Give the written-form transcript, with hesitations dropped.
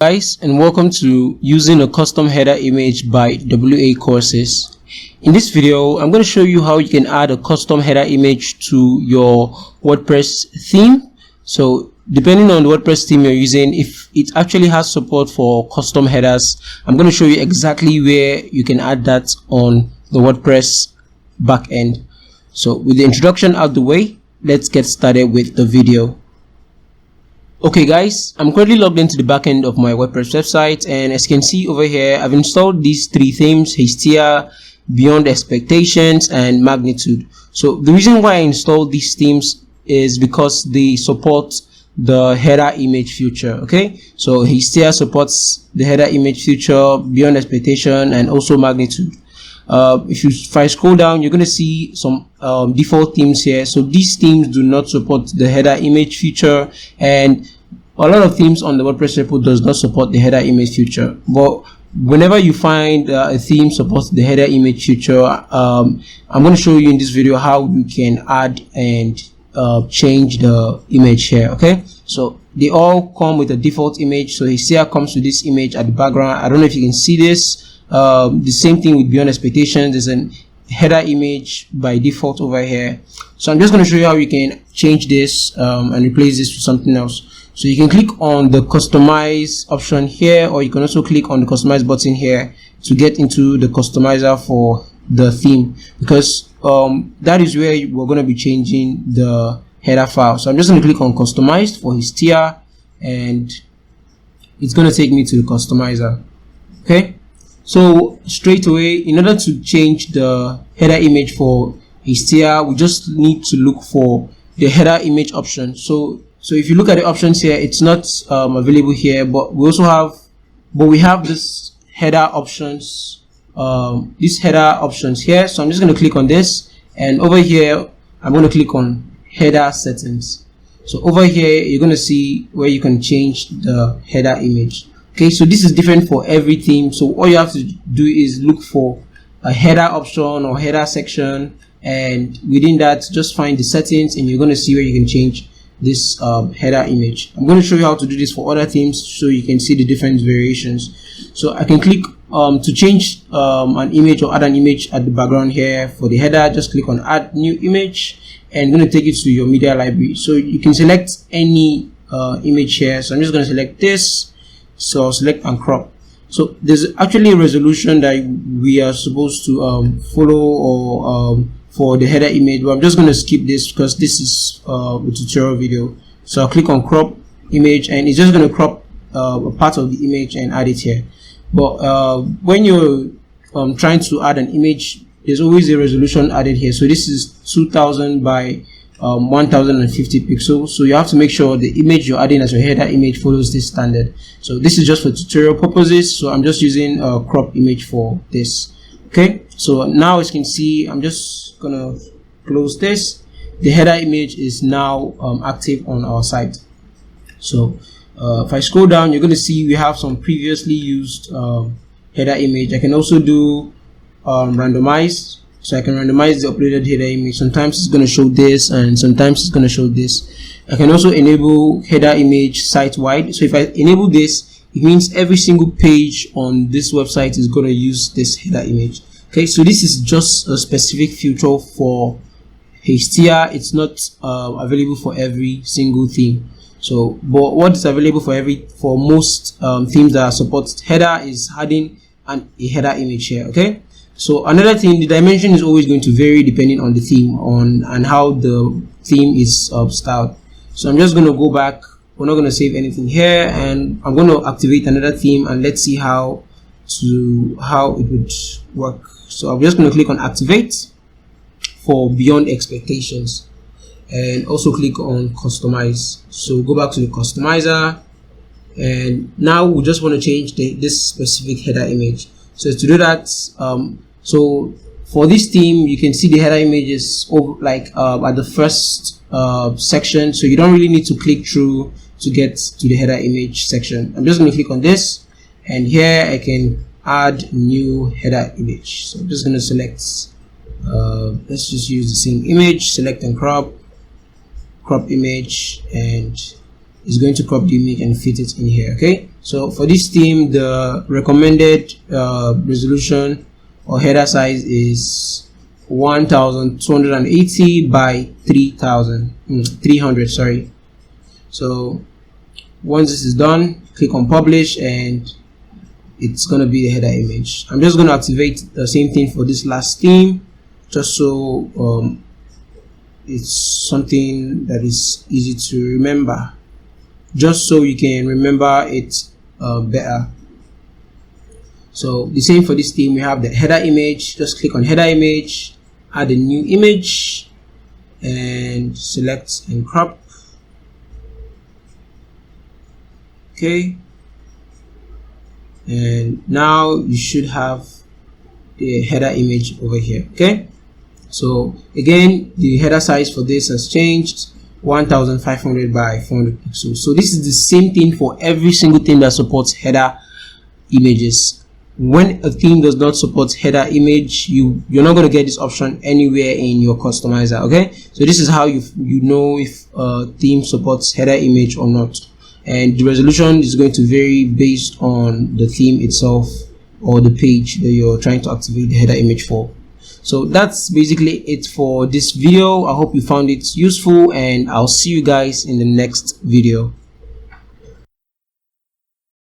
Guys, and welcome to using a custom header image by WA Courses. In this video, I'm going to show you how you can add a custom header image to your WordPress theme. So depending on the WordPress theme you're using, if it actually has support for custom headers, I'm going to show you exactly where you can add that on the WordPress backend. So with the introduction out the way, let's get started with the video. Okay guys, I'm currently logged into the backend of my WordPress website, and as you can see over here, I've installed these three themes: Hastia, Beyond Expectations, and Magnitude. So the reason why I installed these themes is because they support the header image feature. Okay, so Hastia supports the header image feature, Beyond Expectation, and also Magnitude. If I scroll down, you're going to see some default themes here. So these themes do not support the header image feature, and a lot of themes on the WordPress repo does not support the header image feature. But whenever you find a theme supports the header image feature, I'm going to show you in this video how you can add and change the image here. Okay, so they all come with a default image. So Hastia comes with this image at the background. I don't know if you can see this. The same thing with Beyond Expectations. There's an header image by default over here. So I'm just going to show you how you can change this and replace this with something else. So you can click on the customize option here, or you can also click on the customize button here to get into the customizer for the theme, because that is where we're going to be changing the header file. So I'm just going to click on customized for Hastia, and it's going to take me to the customizer. Okay, so straight away, in order to change the header image for Hastia, we just need to look for the header image option. So if you look at the options here, it's not available here, but we have this header options, here. So I'm just going to click on this, and over here I'm going to click on header settings. So over here you're going to see where you can change the header image. Okay, so this is different for every theme. So all you have to do is look for a header option or header section, and within that just find the settings, and you're going to see where you can change this header image. I'm going to show you how to do this for other themes so you can see the different variations. So I can click to change an image or add an image at the background here. For the header, just click on add new image, and I'm going to take it to your media library. So you can select any image here. So I'm just going to select this. So I'll select and crop. So there's actually a resolution that we are supposed to follow, or for the header image, but I'm just going to skip this because this is a tutorial video. So I'll click on crop image, and it's just going to crop a part of the image and add it here. But when you're trying to add an image, there's always a resolution added here. So this is 2000 by 1050 pixels. So you have to make sure the image you're adding as your header image follows this standard. So this is just for tutorial purposes, so I'm just using a crop image for this. Okay, so now as you can see, I'm just gonna close this. The header image is now active on our site. So if I scroll down, you're going to see we have some previously used header image. I can also do randomize. So I can randomize the uploaded header image. Sometimes it's going to show this, and sometimes it's going to show this. I can also enable header image site-wide. So if I enable this, it means every single page on this website is going to use this header image. Okay, so this is just a specific feature for Hastia. It's not available for every single theme. So, but what is available for most themes that support header is adding a header image here. Okay, so another thing, the dimension is always going to vary depending on the theme and how the theme is styled. So I'm just going to go back. We're not going to save anything here, and I'm going to activate another theme, and let's see how it would work. So I'm just going to click on activate for Beyond Expectations, and also click on customize. So go back to the customizer, and now we just want to change this specific header image. So to do that, so for this theme, you can see the header image is over, like at the first section, so you don't really need to click through to get to the header image section. I'm just going to click on this, and here I can add new header image. So I'm just going to select let's just use the same image, select and crop image, and it's going to crop the image and fit it in here. Okay, So for this theme, the recommended resolution or header size is 1280 by 300. Sorry. So once this is done, click on publish and it's going to be the header image. I'm just going to activate the same thing for this last theme, just so it's something that is easy to remember, just so you can remember it better. So the same for this theme, we have the header image. Just click on header image, add a new image and select and crop. Okay, and now you should have the header image over here. Okay, so again, the header size for this has changed, 1500 by 400 pixels. So this is the same thing for every single thing that supports header images. When a theme does not support header image, you're not going to get this option anywhere in your customizer. Okay, so this is how you know if a theme supports header image or not. And the resolution is going to vary based on the theme itself or the page that you're trying to activate the header image for. So that's basically it for this video. I hope you found it useful, and I'll see you guys in the next video.